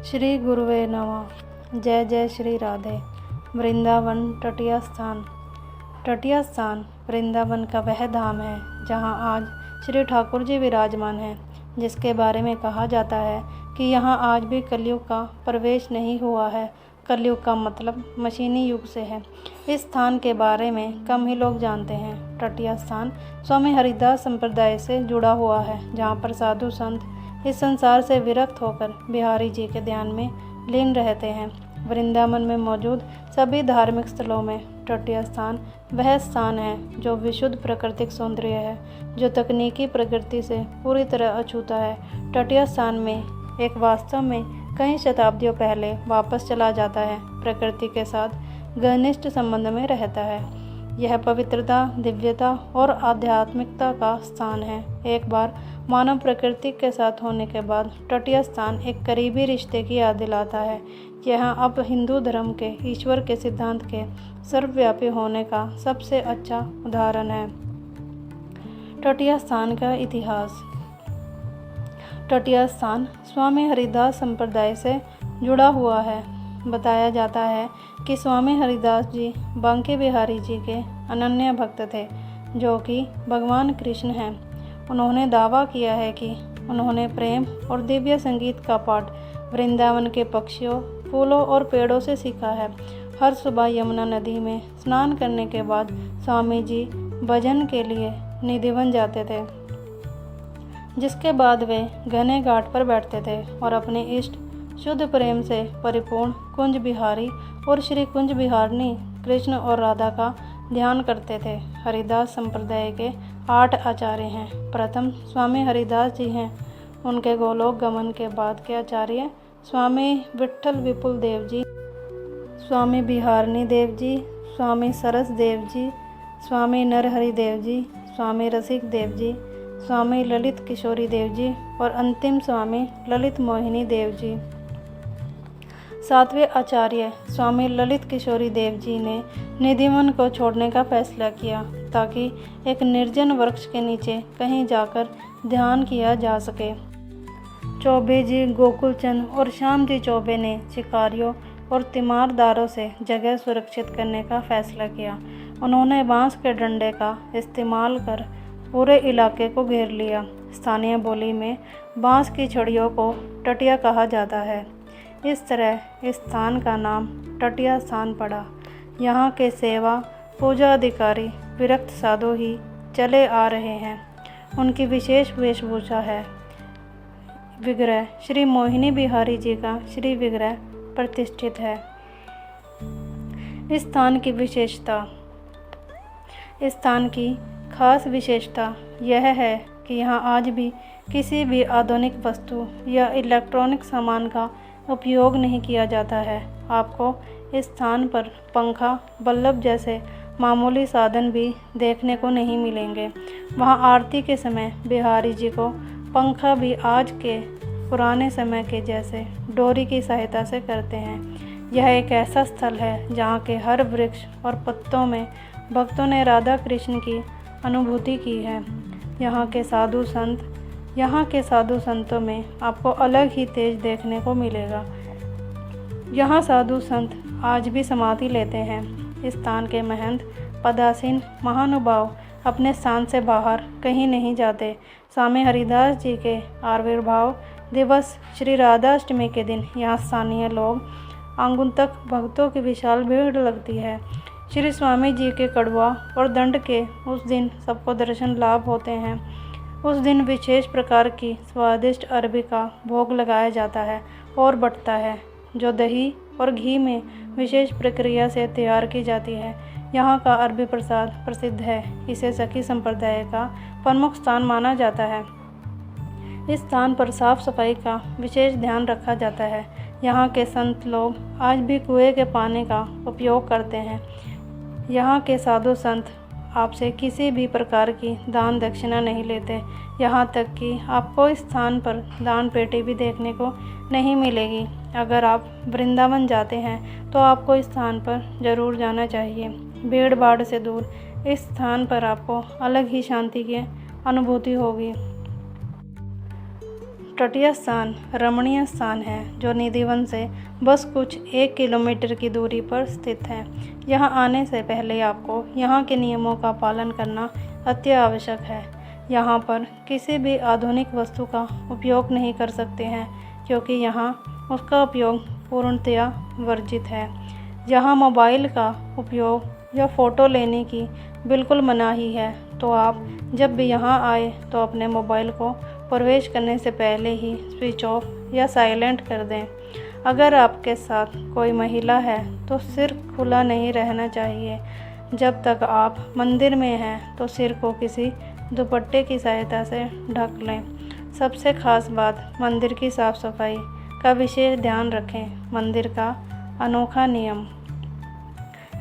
श्री गुरुवे नमः। जय जय श्री राधे। वृंदावन तटीय स्थान। तटीय स्थान वृंदावन का वह धाम है जहाँ आज श्री ठाकुर जी विराजमान हैं, जिसके बारे में कहा जाता है कि यहाँ आज भी कलयुग का प्रवेश नहीं हुआ है। कलयुग का मतलब मशीनी युग से है। इस स्थान के बारे में कम ही लोग जानते हैं। तटीय स्थान स्वामी हरिदास संप्रदाय से जुड़ा हुआ है, जहाँ पर साधु संत इस संसार से विरक्त होकर बिहारी जी के ध्यान में लीन रहते हैं। वृंदावन में मौजूद सभी धार्मिक स्थलों में तटीय स्थान वह स्थान है जो विशुद्ध प्राकृतिक सौंदर्य है, जो तकनीकी प्रकृति से पूरी तरह अछूता है। तटीय स्थान में एक वास्तव में कई शताब्दियों पहले वापस चला जाता है, प्रकृति के साथ घनिष्ठ संबंध में रहता है। यह पवित्रता, दिव्यता और आध्यात्मिकता का स्थान है। एक बार मानव प्रकृति के साथ होने के बाद तटीय स्थान एक करीबी रिश्ते की याद दिलाता है। यह अब हिंदू धर्म के ईश्वर के सिद्धांत के सर्वव्यापी होने का सबसे अच्छा उदाहरण है। तटीय स्थान का इतिहास। तटीय स्थान स्वामी हरिदास संप्रदाय से जुड़ा हुआ है। बताया जाता है कि स्वामी हरिदास जी बांके बिहारी जी के अनन्य भक्त थे, जो कि भगवान कृष्ण हैं। उन्होंने दावा किया है कि उन्होंने प्रेम और दिव्य संगीत का पाठ वृंदावन के पक्षियों, फूलों और पेड़ों से सीखा है। हर सुबह यमुना नदी में स्नान करने के बाद स्वामी जी भजन के लिए निधिवन जाते थे, जिसके बाद वे घने घाट पर बैठते थे और अपने इष्ट शुद्ध प्रेम से परिपूर्ण कुंज बिहारी और श्री कुंज बिहारिणी कृष्ण और राधा का ध्यान करते थे। हरिदास संप्रदाय के 8 आचार्य हैं। प्रथम स्वामी हरिदास जी हैं। उनके गोलोक गमन के बाद के आचार्य स्वामी विट्ठल विपुल देव जी, स्वामी बिहारिणी देव जी, स्वामी सरस देव जी, स्वामी नरहरि देव जी, स्वामी रसिक देव जी, स्वामी ललित किशोरी देव जी और अंतिम स्वामी ललित मोहिनी देव जी। 7वें आचार्य स्वामी ललित किशोरी देव जी ने निधिवन को छोड़ने का फैसला किया ताकि एक निर्जन वृक्ष के नीचे कहीं जाकर ध्यान किया जा सके। चौबे जी गोकुलचंद और श्याम जी चौबे ने शिकारियों और तीमारदारों से जगह सुरक्षित करने का फैसला किया। उन्होंने बांस के डंडे का इस्तेमाल कर पूरे इलाके को घेर लिया। स्थानीय बोली में बांस की छड़ियों को तटिया कहा जाता है। इस तरह इस स्थान का नाम तटीय स्थान पड़ा। यहाँ के सेवा पूजा अधिकारी विरक्त साधु ही चले आ रहे हैं। उनकी विशेष वेशभूषा है। विग्रह श्री मोहिनी बिहारी जी का श्री विग्रह प्रतिष्ठित है। इस स्थान की विशेषता। इस स्थान की खास विशेषता यह है कि यहाँ आज भी किसी भी आधुनिक वस्तु या इलेक्ट्रॉनिक सामान का उपयोग नहीं किया जाता है। आपको इस स्थान पर पंखा, बल्ब जैसे मामूली साधन भी देखने को नहीं मिलेंगे। वहाँ आरती के समय बिहारी जी को पंखा भी आज के पुराने समय के जैसे डोरी की सहायता से करते हैं। यह एक ऐसा स्थल है जहाँ के हर वृक्ष और पत्तों में भक्तों ने राधा कृष्ण की अनुभूति की है। यहाँ के साधु संतों में आपको अलग ही तेज देखने को मिलेगा। यहाँ साधु संत आज भी समाधि लेते हैं। इस स्थान के महंत पदासीन महानुभाव अपने स्थान से बाहर कहीं नहीं जाते। स्वामी हरिदास जी के आविर्भाव दिवस श्री राधाष्टमी के दिन यहाँ स्थानीय लोग आगंतुक भक्तों की विशाल भीड़ लगती है। श्री स्वामी जी के कड़वा और दंड के उस दिन सबको दर्शन लाभ होते हैं। उस दिन विशेष प्रकार की स्वादिष्ट अरबी का भोग लगाया जाता है और बटता है, जो दही और घी में विशेष प्रक्रिया से तैयार की जाती है। यहाँ का अरबी प्रसाद प्रसिद्ध है। इसे सखी संप्रदाय का प्रमुख स्थान माना जाता है। इस स्थान पर साफ सफाई का विशेष ध्यान रखा जाता है। यहाँ के संत लोग आज भी कुएं के पानी का उपयोग करते हैं। यहाँ के साधु संत आपसे किसी भी प्रकार की दान दक्षिणा नहीं लेते। यहाँ तक कि आपको इस स्थान पर दान पेटी भी देखने को नहीं मिलेगी। अगर आप वृंदावन जाते हैं तो आपको इस स्थान पर ज़रूर जाना चाहिए। भीड़ भाड़ से दूर इस स्थान पर आपको अलग ही शांति की अनुभूति होगी। तटीय स्थान रमणीय स्थान है जो निधिवन से बस कुछ 1 किलोमीटर की दूरी पर स्थित है। यहाँ आने से पहले आपको यहाँ के नियमों का पालन करना अति आवश्यक है। यहाँ पर किसी भी आधुनिक वस्तु का उपयोग नहीं कर सकते हैं क्योंकि यहाँ उसका उपयोग पूर्णतया वर्जित है। यहाँ मोबाइल का उपयोग या फ़ोटो लेने की बिल्कुल मनाही है, तो आप जब भी यहाँ आए तो अपने मोबाइल को प्रवेश करने से पहले ही स्विच ऑफ या साइलेंट कर दें। अगर आपके साथ कोई महिला है तो सिर खुला नहीं रहना चाहिए। जब तक आप मंदिर में हैं तो सिर को किसी दुपट्टे की सहायता से ढक लें। सबसे खास बात, मंदिर की साफ़ सफाई का विशेष ध्यान रखें। मंदिर का अनोखा नियम।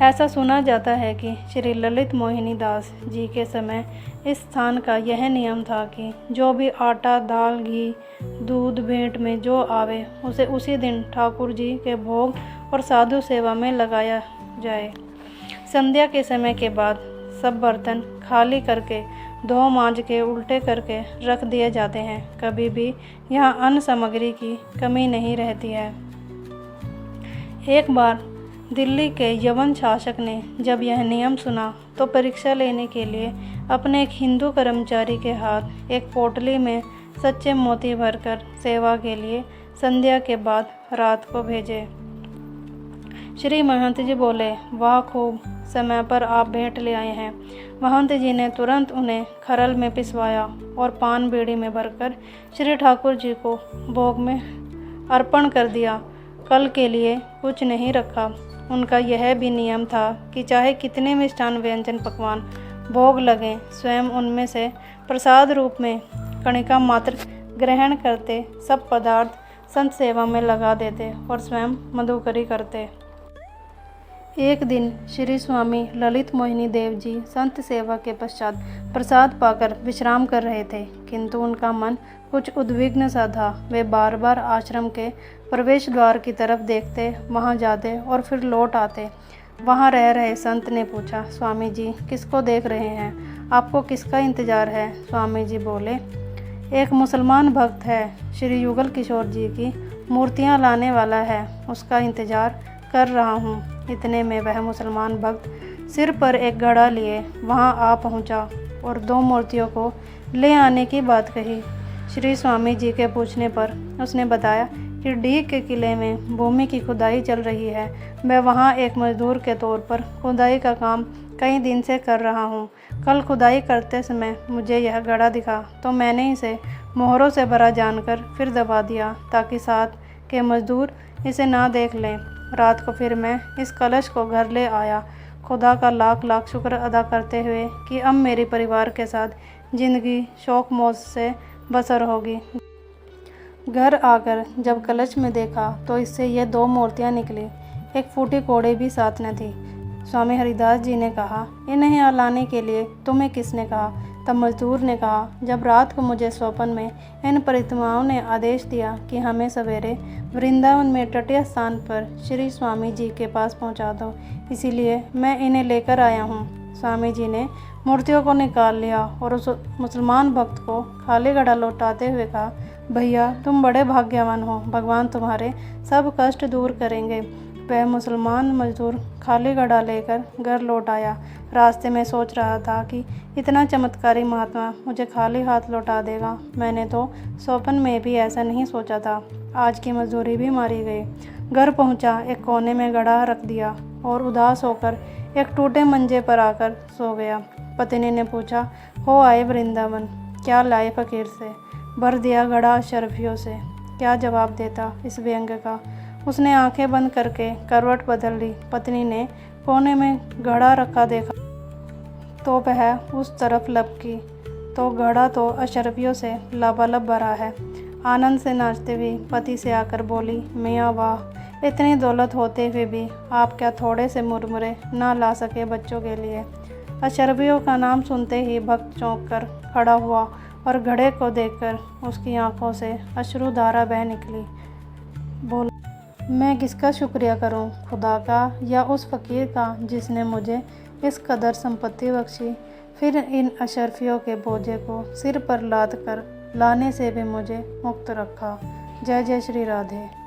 ऐसा सुना जाता है कि श्री ललित मोहिनी दास जी के समय इस स्थान का यह नियम था कि जो भी आटा, दाल, घी, दूध भेंट में जो आवे उसे उसी दिन ठाकुर जी के भोग और साधु सेवा में लगाया जाए। संध्या के समय के बाद सब बर्तन खाली करके धो मांज के उल्टे करके रख दिए जाते हैं। कभी भी यहाँ अन्न सामग्री की कमी नहीं रहती है। एक बार दिल्ली के यवन शासक ने जब यह नियम सुना तो परीक्षा लेने के लिए अपने एक हिंदू कर्मचारी के हाथ एक पोटली में सच्चे मोती भरकर सेवा के लिए संध्या के बाद रात को भेजे। श्री महंत जी बोले, वाह खूब, समय पर आप भेंट ले आए हैं। महंत जी ने तुरंत उन्हें खरल में पिसवाया और पान बीड़ी में भरकर श्री ठाकुर जी को भोग में अर्पण कर दिया। कल के लिए कुछ नहीं रखा। उनका यह भी नियम था कि चाहे कितने मिष्टान व्यंजन पकवान भोग लगें, स्वयं उनमें से प्रसाद रूप में कणिका मात्र ग्रहण करते, सब पदार्थ संत सेवा में लगा देते और स्वयं मधुकरी करते। एक दिन श्री स्वामी ललित मोहिनी देव जी संत सेवा के पश्चात प्रसाद पाकर विश्राम कर रहे थे, किंतु उनका मन कुछ उद्विग्न सा था। वे बार बार आश्रम के प्रवेश द्वार की तरफ देखते, वहां जाते और फिर लौट आते। वहां रह रहे संत ने पूछा, स्वामी जी किसको देख रहे हैं? आपको किसका इंतजार है? स्वामी जी बोले, एक मुसलमान भक्त है, श्री युगल किशोर जी की मूर्तियां लाने वाला है, उसका इंतजार कर रहा हूँ। इतने में वह मुसलमान भक्त सिर पर एक घड़ा लिए वहाँ आ पहुँचा और 2 मूर्तियों को ले आने की बात कही। श्री स्वामी जी के पूछने पर उसने बताया कि डीग के किले में भूमि की खुदाई चल रही है। मैं वहाँ एक मजदूर के तौर पर खुदाई का काम कई दिन से कर रहा हूँ। कल खुदाई करते समय मुझे यह घड़ा दिखा तो मैंने इसे मोहरों से भरा जानकर फिर दबा दिया ताकि साथ के मजदूर इसे ना देख लें। रात को फिर मैं इस कलश को घर ले आया, खुदा का लाख लाख शुक्र अदा करते हुए कि अब मेरे परिवार के साथ ज़िंदगी शौक मौज से बसर होगी। घर आकर जब कलश में देखा तो इससे ये 2 मूर्तियाँ निकली, एक फूटी कोड़े भी साथ न थी। स्वामी हरिदास जी ने कहा, इन्हें यहाँ लाने के लिए तुम्हें किसने कहा? तब मजदूर ने कहा, जब रात को मुझे स्वप्न में इन प्रतिमाओं ने आदेश दिया कि हमें सवेरे वृंदावन में तटीय स्थान पर श्री स्वामी जी के पास पहुंचा दो, इसीलिए मैं इन्हें लेकर आया हूं। स्वामी जी ने मूर्तियों को निकाल लिया और उस मुसलमान भक्त को खाली घड़ा लौटाते हुए कहा, भैया तुम बड़े भाग्यवान हो, भगवान तुम्हारे सब कष्ट दूर करेंगे। वह मुसलमान मजदूर खाली घड़ा लेकर घर लौट आया। रास्ते में सोच रहा था कि इतना चमत्कारी महात्मा मुझे खाली हाथ लौटा देगा। मैंने तो स्वप्न में भी ऐसा नहीं सोचा था। आज की मजदूरी भी मारी गई। घर पहुंचा, एक कोने में घड़ा रख दिया और उदास होकर एक टूटे मंजे पर आकर सो गया। पत्नी ने पूछा, हो आए वृंदावन, क्या लाए फकीर से? भर दिया घड़ा शर्फियों से। क्या जवाब देता इस व्यंग का? उसने आंखें बंद करके करवट बदल ली। पत्नी ने कोने में घड़ा रखा देखा तो वह उस तरफ लपकी तो घड़ा तो अशरफियों से लबालब भरा है। आनंद से नाचते हुए पति से आकर बोली, मियाँ वाह, इतनी दौलत होते हुए भी आप क्या थोड़े से मुरमुरे ना ला सके बच्चों के लिए? अशरफियों का नाम सुनते ही भक्त चौंक कर खड़ा हुआ और घड़े को देखकर उसकी आंखों से अश्रुधारा बह निकली। बोल, मैं किसका शुक्रिया करूं, खुदा का या उस फ़कीर का जिसने मुझे इस कदर संपत्ति बख्शी? फिर इन अशरफियों के बोझे को सिर पर लाद कर लाने से भी मुझे मुक्त रखा। जय जय श्री राधे।